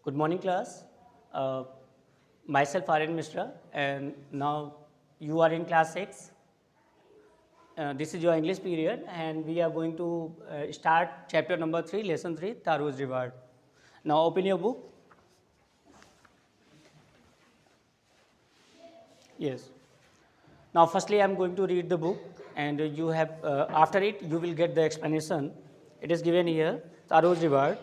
Good morning, class. Uh, Myself Aryan Mishra, and now you are in class 6. This is your English period, and we are going to start chapter number 3, lesson 3, Taro's Reward. Now, open your book. Yes. Now, firstly, I am going to read the book, and you have after it you will get the explanation. It is given here. Taro's Reward.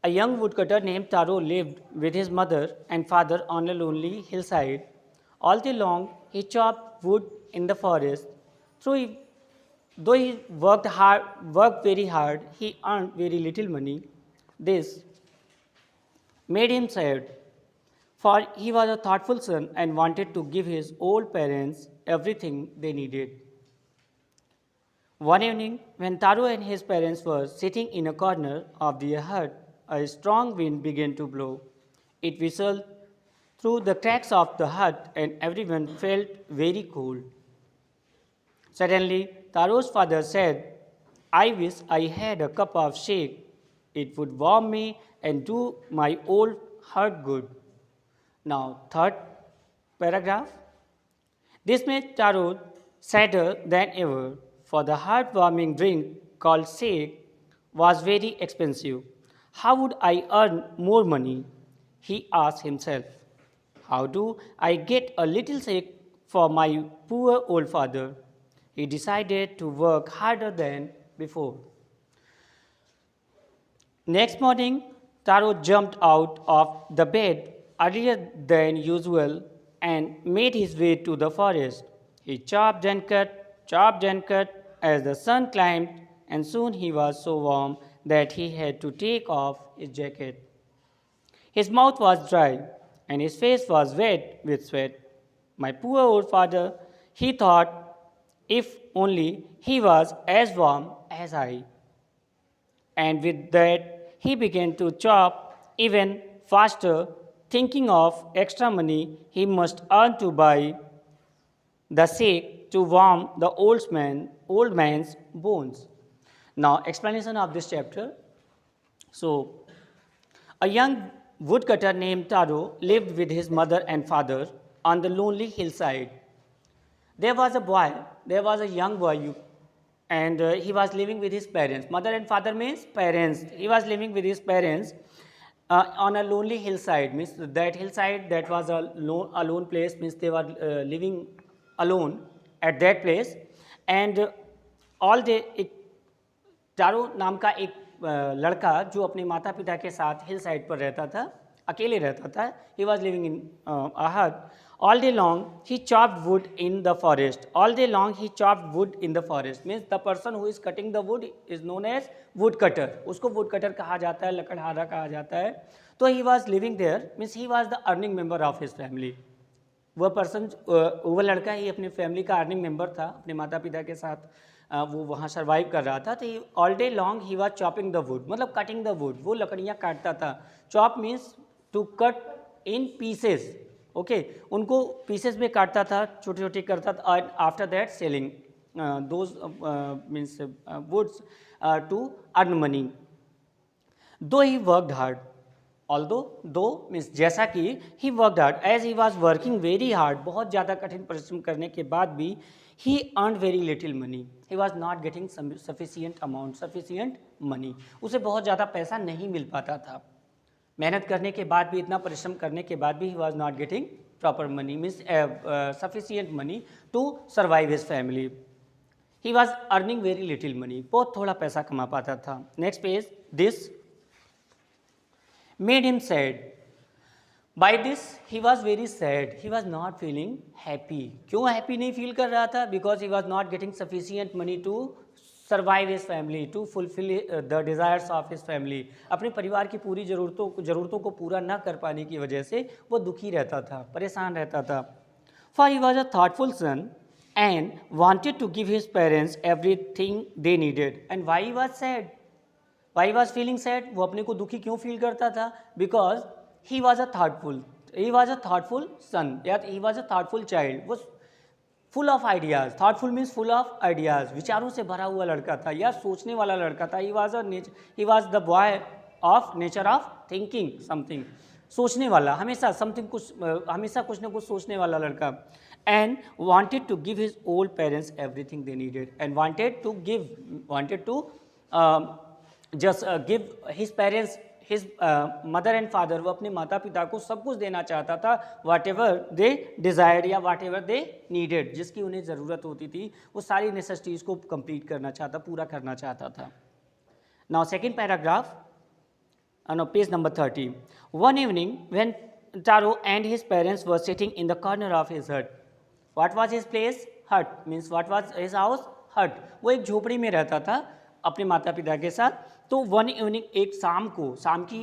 A young woodcutter named Taro lived with his mother and father on a lonely hillside. All day long, he chopped wood in the forest. Though he, though he worked very hard, he earned very little money. This made him sad, for he was a thoughtful son and wanted to give his old parents everything they needed. One evening, when Taro and his parents were sitting in a corner of the hut, a strong wind began to blow. It whistled through the cracks of the hut, and everyone felt very cold. Suddenly, Taro's father said, I wish I had a cup of shake. It would warm me and do my old heart good. Now, third paragraph. This made Taro sadder than ever, for the heart-warming drink called shake was very expensive. How would I earn more money? He asked himself. How do I get a little shake for my poor old father? He decided to work harder than before. Next morning, Taro jumped out of the bed earlier than usual and made his way to the forest. He chopped and cut as the sun climbed, and soon he was so warm that he had to take off his jacket. His mouth was dry, and his face was wet with sweat. My poor old father, he thought, if only he was as warm as I. And with that, he began to chop even faster, thinking of extra money he must earn to buy the shake to warm the old man's bones. Now, explanation of this chapter. So, a young woodcutter named Taro lived with his mother and father on the lonely hillside. There was a young boy, and he was living with his parents. Mother and father means parents. He was living with his parents on a lonely hillside. Means that hillside, that was a lone place, means they were living alone at that place. And all day, Taro नाम का एक लड़का जो अपने माता पिता के साथ हिल साइड पर रहता था, अकेले रहता था. He was living in a hut. All day long he chopped wood in the forest. All day long he chopped wood in the forest. Means the person who is cutting the wood is known as woodcutter. उसको woodcutter कहा जाता है, लकड़हारा कहा जाता है. तो he was living there. Means he was the earning member of his family. वह person, वह लड़का ही अपने फैमिली का अर्निंग मेंबर था. अपने माता पिता के साथ वो वहाँ सर्वाइव कर रहा था. तो all day long he was chopping the wood, मतलब कटिंग द वुड. वो लकड़ियाँ काटता था. Chop means to cut in pieces. Okay, उनको पीसेस में काटता था, छोटे छोटे करता था. And after that selling those means woods to earn money. Though he worked hard, though means जैसा कि he worked hard, as he was working very hard, बहुत ज़्यादा कठिन परिश्रम करने के बाद भी he earn very little money. He was not getting sufficient amount, sufficient money. उसे बहुत ज़्यादा पैसा नहीं मिल पाता था. मेहनत करने के बाद भी, इतना परिश्रम करने के बाद भी he was not getting proper money, means sufficient money to survive his family. He was earning very little money, बहुत थोड़ा पैसा कमा पाता था. Next page. This made him sad. By this he was very sad. He was not feeling happy. क्यों happy नहीं feel कर रहा था? Because he was not getting sufficient money to survive his family, to fulfill the desires of his family. अपने परिवार की पूरी ज़रूरतों को पूरा ना कर पाने की वजह से वो दुखी रहता था, परेशान रहता था. For he was a thoughtful son and wanted to give his parents everything they needed. And why he was sad? Why was feeling sad? वो अपने को दुखी क्यों फील करता था? Because he was a thoughtful son, या he was a thoughtful child. वो full of ideas. Thoughtful means full of ideas. विचारों से भरा हुआ लड़का था या सोचने वाला लड़का था. He was the boy of nature of thinking something, सोचने वाला, हमेशा समथिंग कुछ हमेशा कुछ ना कुछ सोचने वाला लड़का. And wanted to give his old parents everything they needed, and wanted to just give his parents, his mother and father, वो अपने माता पिता को सब कुछ देना चाहता था, वाट एवर दे डिज़ायर्ड या वाट एवर दे नीडेड, जिसकी उन्हें ज़रूरत होती थी, वो सारी नेसेसिटीज़ को कंप्लीट करना चाहता, पूरा करना चाहता था. Now second paragraph, no, page number 30. One evening, when Taro and his parents were sitting in the corner of his hut. What was his place? Hut. Means what was his house? Hut. वो एक झोपड़ी में रहता था अपने माता पिता के साथ. तो वन इवनिंग, एक शाम को, शाम की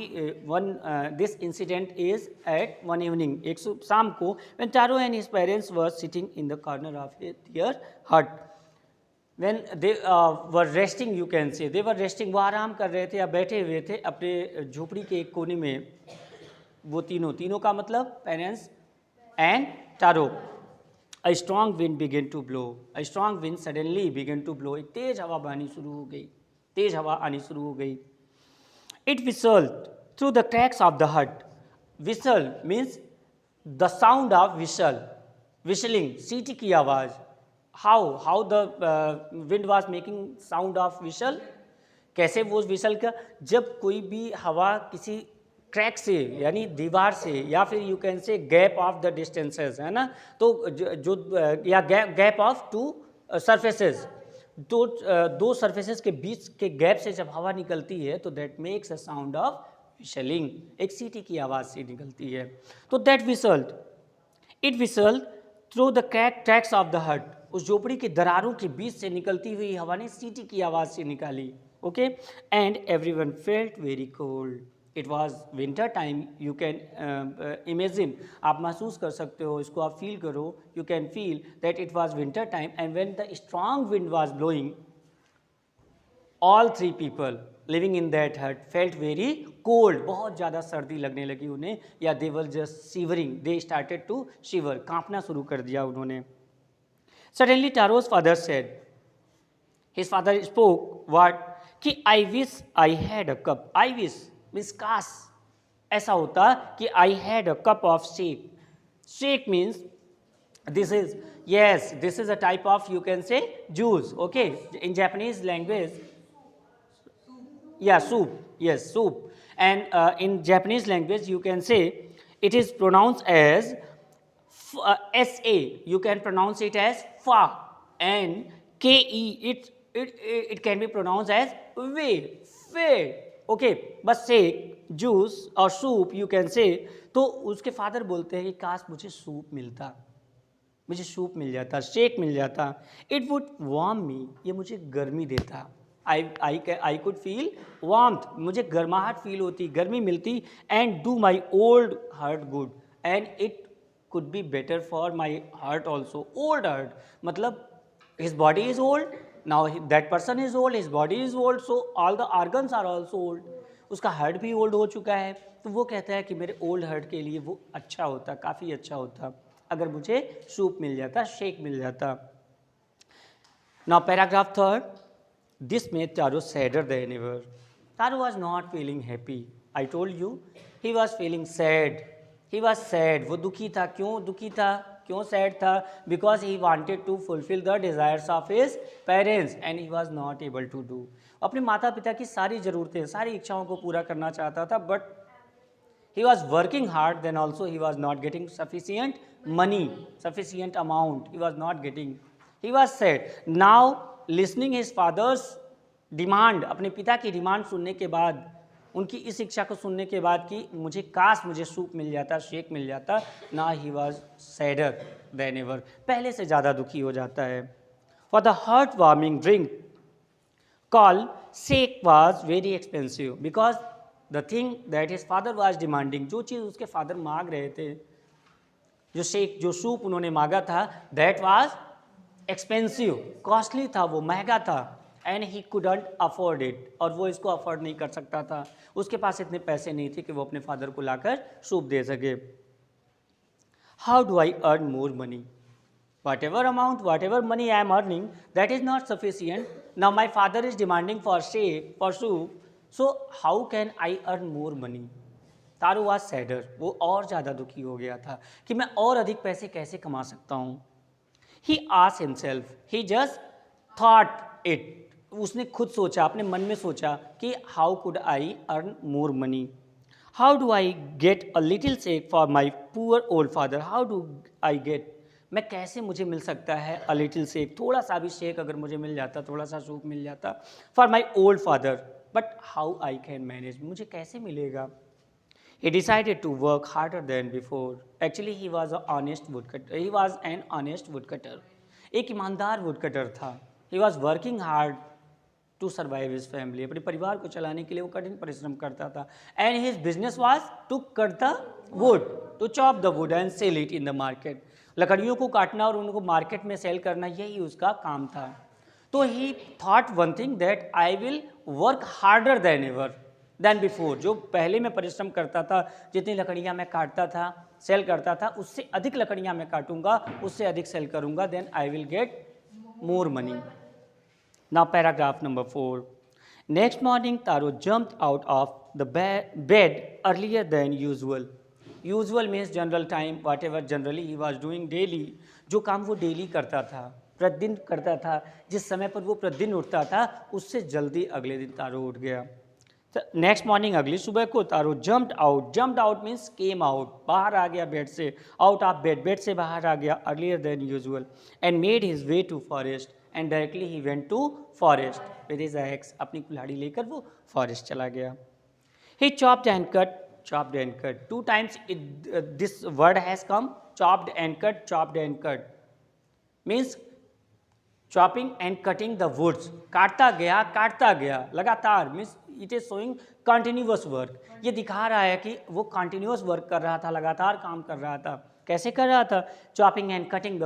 this incident is at one evening, एक शाम को, when Taro and his parents were sitting in the corner of their hut. When they were resting, you can say they were resting, वो आराम कर रहे थे या बैठे हुए थे अपने झोपड़ी के एक कोने में. वो तीनों का मतलब parents and Taro. A strong wind began to blow. A strong wind suddenly began to blow. एक तेज हवा बहनी शुरू हो गई, तेज हवा आनी शुरू हो गई. It whistled through the cracks of the hut. Whistle means the sound of whistle, whistling, सीटी की आवाज़. How the wind was making sound of whistle? कैसे वो विसल का, जब कोई भी हवा किसी क्रैक से यानी दीवार से या फिर यू कैन से गैप ऑफ द डिस्टेंसेस, है ना, तो जो या गैप ऑफ टू सरफेसेस, दो सरफेसेस के बीच के गैप से जब हवा निकलती है तो that makes a sound of whistling, एक सीटी की आवाज़ से निकलती है. तो that whistled, it whistled through the cracks of the hut, उस झोपड़ी के दरारों के बीच से निकलती हुई हवा ने सीटी की आवाज़ से निकाली. Okay, and everyone felt very cold. It was winter time, you can imagine, आप महसूस कर सकते हो, इसको आप फील करो, you can feel that it was winter time. And when the strong wind was blowing, all three people living in that hut felt very cold. बहुत ज़्यादा सर्दी लगने लगी उन्हें, या they were just shivering, they started to shiver, कांपना शुरू कर दिया उन्होंने. Suddenly Taro's father said, his father spoke what? कि I wish I had a cup. I wish means काश ऐसा होता कि I had a cup of shake. Shake means this is, yes, this is a type of, you can say, juice. Okay, in Japanese language, yeah, soup, yes, soup. And in Japanese language you can say it is pronounced as SA, you can pronounce it as fa, and KE, it can be pronounced as fe. Okay, बस shake, juice और soup you can say. तो उसके father बोलते हैं कि काश मुझे soup मिलता, मुझे सूप मिल जाता, शेक मिल जाता. इट वुड वार्म मी, ये मुझे गर्मी देता. आई कुड फील वार्मथ, मुझे गर्माहट फील होती, गर्मी मिलती. And do my old heart good, and it could be better for my heart also. Old heart मतलब his body is old, now that person is old, his body is old, so all the organs are also old. उसका heart भी old हो चुका है, तो वो कहता है कि मेरे ओल्ड हार्ट के लिए वो अच्छा होता, काफ़ी अच्छा होता अगर मुझे सूप मिल जाता, शेक मिल जाता. Now paragraph 3, this made Taro sadder than ever. Taro was not feeling happy. I told you he was feeling sad. He was sad. वो दुखी था. क्यों दुखी था, क्यों सैड था? Because he wanted to fulfill the desires of his parents and he was not able to do. अपने माता पिता की सारी ज़रूरतें, सारी इच्छाओं को पूरा करना चाहता था, but he was working hard, then also he was not getting sufficient money, sufficient amount, he was not getting. He was sad. Now listening his father's demand, अपने पिता की डिमांड सुनने के बाद, उनकी इस इच्छा को सुनने के बाद कि मुझे काश मुझे सूप मिल जाता, शेक मिल जाता, ना he was sadder then ever, पहले से ज़्यादा दुखी हो जाता है. For the heart warming drink call shake was very expensive, because the thing that his father was demanding, जो चीज़ उसके फादर मांग रहे थे, जो शेक, जो सूप उन्होंने मांगा था, दैट वॉज एक्सपेंसिव, कॉस्टली था, वो महंगा था. And he couldn't afford it, और वो इसको अफोर्ड नहीं कर सकता था, उसके पास इतने पैसे नहीं थे कि वो अपने फादर को लाकर सूप दे सके. How do I earn more money? What ever money I am earning, that is not sufficient. Now my father is demanding for shake, for soup, so how can I earn more money? तारू was sadder, वो और ज़्यादा दुखी हो गया था कि मैं और अधिक पैसे कैसे कमा सकता हूँ. He asked himself, he just thought it, उसने खुद सोचा, अपने मन में सोचा कि how could I earn more money, how do I get a little shake for my poor old father, how do I get, मैं कैसे, मुझे मिल सकता है अ लिटिल शेक, थोड़ा सा भी शेक अगर मुझे मिल जाता, थोड़ा सा सूप मिल जाता for my old father, but how I can manage, मुझे कैसे मिलेगा. He decided to work harder than before. Actually, he was an honest woodcutter. He was an honest woodcutter. एक ईमानदार woodcutter था. He was working hard to survive his family. अपने परिवार को चलाने के लिए वो कठिन परिश्रम करता था. And his business was to cut the wood, to chop the wood and sell it in the market. लकड़ियों को काटना और उनको मार्केट में सेल करना, यही उसका काम था. तो he thought one thing, that I will work harder than ever. Than before, जो पहले मैं परिश्रम करता था, जितनी लकड़ियाँ मैं काटता था, सेल करता था, उससे अधिक लकड़ियाँ मैं काटूंगा, उससे अधिक सेल करूंगा, then I will get more money. Now paragraph number 4. Next morning Taro jumped out of the bed earlier than usual. Usual means general time, whatever generally he was doing daily, जो काम वो daily करता था, प्रतिदिन करता था, जिस समय पर वो प्रतिदिन उठता था, उससे जल्दी अगले दिन तारो उठ गया. नेक्स्ट मॉर्निंग, अगली सुबह को Taro jumped out means came out, बाहर आ गया बेड से, आउट ऑफ बेड, बेड से बाहर आ गया, earlier than usual, and made his way to forest, and directly he went to forest with his axe, अपनी कुल्हाड़ी लेकर वो फॉरेस्ट चला गया. He chopped and cut, 2 times this word has come, chopped and cut means chopping and cutting the woods, काटता गया लगातार, means it is showing continuous work, ये दिखा रहा है कि वो कंटिन्यूअस वर्क कर रहा था, लगातार काम कर रहा था. कैसे कर रहा था? Chopping and cutting the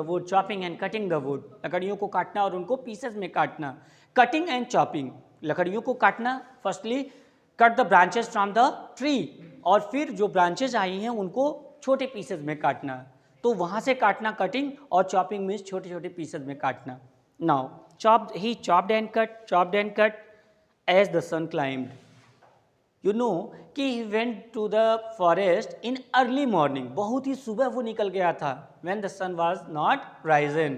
would, लकड़ियों को काटना और उनको पीसेस में काटना. कटिंग एंड चॉपिंग, लकड़ियों को काटना, firstly cut the branches from the tree, और फिर जो ब्रांचेस आई हैं उनको छोटे पीसेस में काटना. तो वहाँ से काटना कटिंग, और चॉपिंग मीन्स छोटे छोटे पीसेस में काटना. Now, he chopped and cut as the sun climbed. You know कि he went to the forest in early morning. बहुत ही सुबह वो निकल गया था. When the sun was not risen.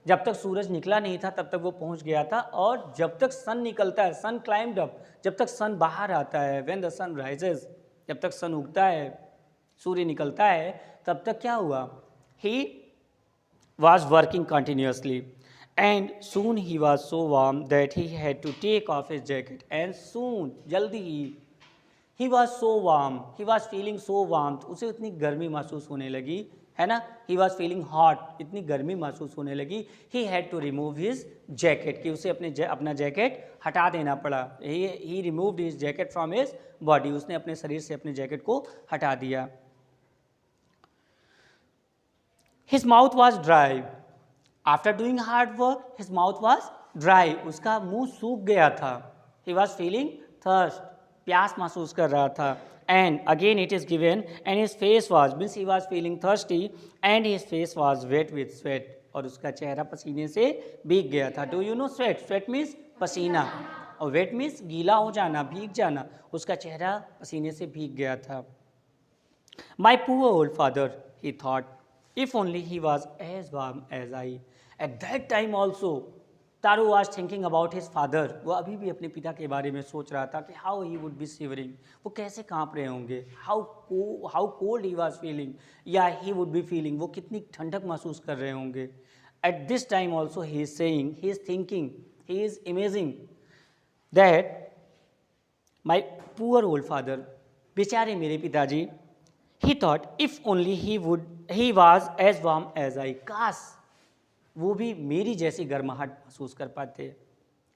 जब तक सूरज निकला नहीं था तब तक वो पहुंच गया था. और जब तक सन निकलता है, sun climbed up, जब तक सन बाहर आता है, when the sun rises, जब तक सन उगता है, सूर्य निकलता है, तब तक क्या हुआ? He was working continuously. And soon he was so warm that he had to take off his jacket. And soon, जल्दी ही, he was so warm, he was feeling so warm, उसे इतनी गर्मी महसूस होने लगी, है ना? He was feeling hot, इतनी गर्मी महसूस होने लगी. He had to remove his jacket, कि उसे अपना जैकेट हटा देना पड़ा. He removed his jacket from his body, उसने अपने शरीर से अपने जैकेट को हटा दिया. His mouth was dry. After doing hard work, his mouth was dry. उसका मुंह सूख गया था. He was feeling thirst. प्यास महसूस कर रहा था. And again it is given, and his face was, means he was feeling thirsty, and his face was wet with sweat. और उसका चेहरा पसीने से भीग गया था. Do you know sweat? Sweat means पसीना, और wet means गीला हो जाना, भीग जाना. उसका चेहरा पसीने से भीग गया था. My poor old father, he thought, if only he was as warm as I. At that time also, Taro was thinking about his father. वो अभी भी अपने पिता के बारे में सोच रहा था कि how he would be shivering. वो कैसे काँप रहे होंगे. How cold he was feeling. या he would be feeling. वो कितनी ठंडक महसूस कर रहे होंगे. At this time also he is saying, he is thinking, he is imagining that my poor old father, बेचारे मेरे पिताजी, he thought if only he was as warm as I. काश वो भी मेरी जैसी गर्माहट महसूस कर पाते.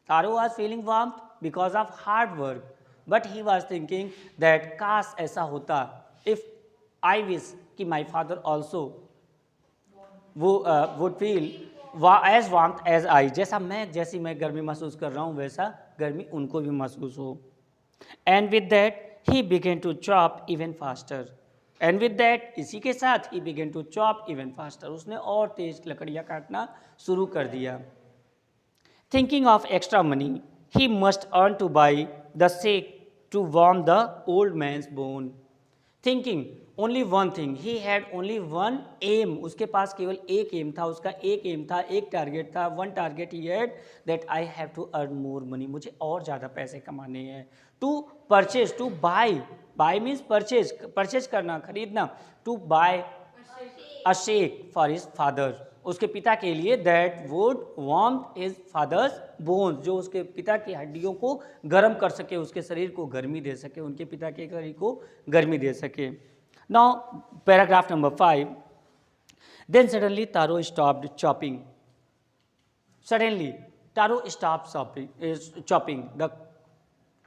Taro was feeling warm because of hard work, but he was thinking that काश ऐसा होता, इफ आई विश कि my father also would feel as warm as I, जैसी मैं गर्मी महसूस कर रहा हूँ वैसा गर्मी उनको भी महसूस हो. And with that he began to chop even faster. And with that, इसी के साथ, he began to chop even faster, उसने और तेज लकड़ियाँ काटना शुरू कर दिया. Thinking of extra money, he must earn to buy the sake to warm the old man's bone. Thinking only one thing, he had only one aim. उसके पास केवल एक एम था, उसका एक एम था, एक टारगेट था. One target he had that I have to earn more money. मुझे और ज़्यादा पैसे कमाने हैं. To purchase, to buy, buy means purchase, purchase करना, खरीदना. To buy a sake for his father, उसके पिता के लिए, that would warm his father's bones, जो उसके पिता की हड्डियों को गर्म कर सके, उसके शरीर को गर्मी दे सके, उनके पिता के शरीर को गर्मी दे सके. Now paragraph number 5. Then suddenly Taro stopped chopping. Suddenly Taro stop chopping the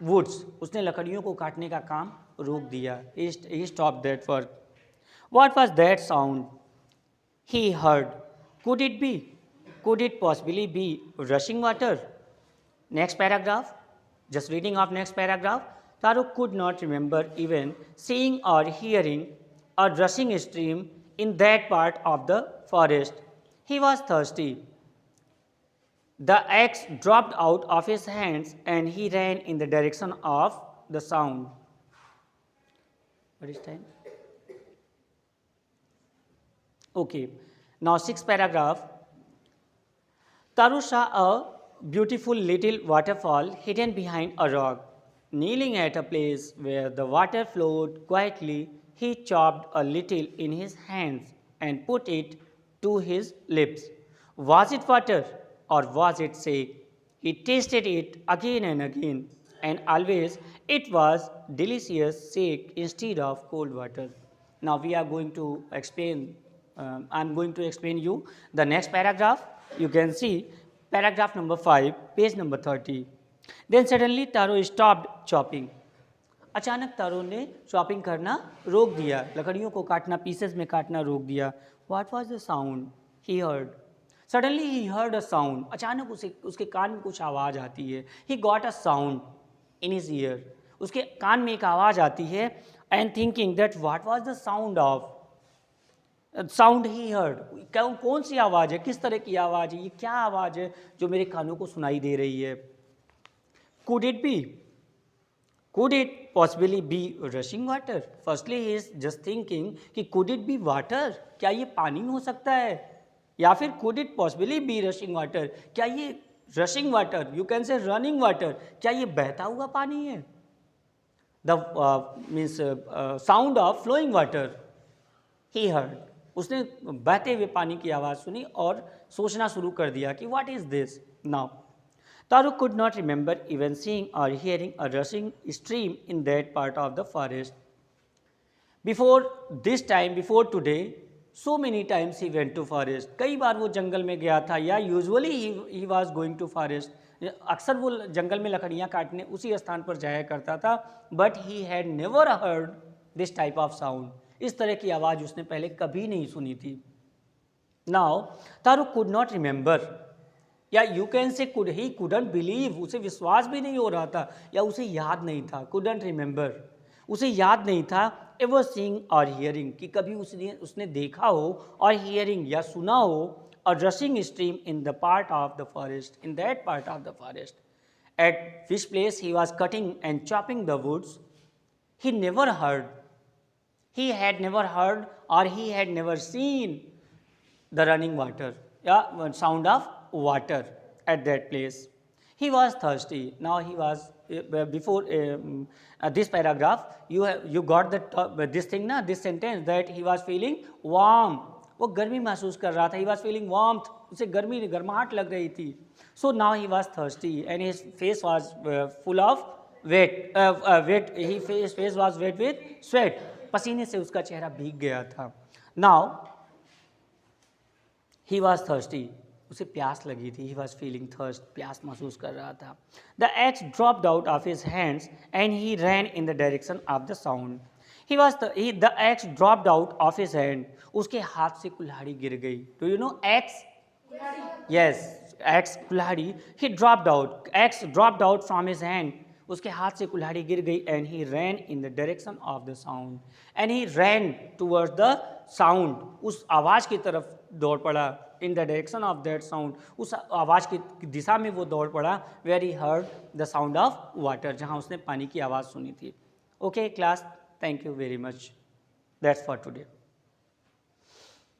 woods. उसने लकड़ियों को काटने का काम रोक दिया. He stop that work. What was that sound he heard? Could it be? Could it possibly be rushing water? Next paragraph. Just reading of next paragraph. Taro could not remember even seeing or hearing a rushing stream in that part of the forest. He was thirsty. The axe dropped out of his hands and he ran in the direction of the sound. What is time? Okay, now 6th paragraph. Taru saw a beautiful little waterfall hidden behind a rock. Kneeling at a place where the water flowed quietly, he chopped a little in his hands and put it to his lips. Was it water or was it sake? He tasted it again and again, and always it was delicious sake instead of cold water. Now we are going to explain. I'm going to explain you the next paragraph. You can see paragraph number 5, page number 30. Then suddenly Taro stopped chopping. अचानक तारो ने chopping करना रोक दिया, लकड़ियों को काटना, pieces में काटना रोक दिया. What was the sound he heard? Suddenly he heard a sound. अचानक उसके कान में कुछ आवाज़ आती है. He got a sound in his ear. उसके कान में एक आवाज़ आती है. And thinking that what was the sound of? Sound he heard. कौन सी आवाज़ है, किस तरह की आवाज़ है, ये क्या आवाज़ है जो मेरे कानों को सुनाई दे रही है. Could it be, could it possibly be rushing water? Firstly he is just thinking कि कुड इट बी वाटर, क्या ये पानी हो सकता है, या फिर could it possibly be rushing water, क्या ये rushing water, you can say running water, क्या ये बहता हुआ पानी है. The means sound of flowing water he heard. उसने बहते हुए पानी की आवाज़ सुनी और सोचना शुरू कर दिया कि what is this. Now Taro could not remember even seeing और hearing a rushing stream in that part of the forest. Before this time, before today, so many times he went to forest. कई बार वो जंगल में गया था, या usually he was going to forest. अक्सर वो जंगल में लकड़ियाँ काटने उसी स्थान पर जाया करता था. But he had never heard this type of sound. इस तरह की आवाज़ उसने पहले कभी नहीं सुनी थी. Now Taro could not remember, या यू कैन से कुड, ही कुडंट बिलीव, उसे विश्वास भी नहीं हो रहा था, या उसे याद नहीं था. कुडंट रिमेंबर, उसे याद नहीं था. एवर सीइंग और हियरिंग, कि कभी उसने देखा हो, और हियरिंग या सुना हो, a rushing stream in the part of the forest, in that part of the forest, at which place he was cutting and chopping the woods. He never heard, he had never heard or he had never seen the running water, sound of water at that place. He was thirsty. Now he was before this paragraph you got this thing na, this sentence, that he was feeling warm. वो गर्मी महसूस कर रहा था. He was feeling warmth, उसे गर्माहट लग रही थी. So now he was thirsty and his face was full of wet. His face was wet with sweat. पसीने से उसका चेहरा भीग गया था. नाउ ही वॉज थर्स्टी, उसे प्यास लगी थी. ही वॉज फीलिंग थर्स्ट, प्यास महसूस कर रहा था. The axe dropped out of his hands and he ran in the direction of the sound. The axe dropped out of his hand, उसके हाथ से कुल्हाड़ी गिर गई. Do you know axe? Yes, axe कुल्हाड़ी. He dropped out, axe dropped out from his hand, उसके हाथ से कुल्हाड़ी गिर गई. And he ran in the direction of the sound, and he ran towards the sound, उस आवाज़ की तरफ दौड़ पड़ा. In the direction of that sound, उस आवाज़ की दिशा में वो दौड़ पड़ा, where he heard the sound of water, जहाँ उसने पानी की आवाज़ सुनी थी. Okay class, thank you very much, that's for today.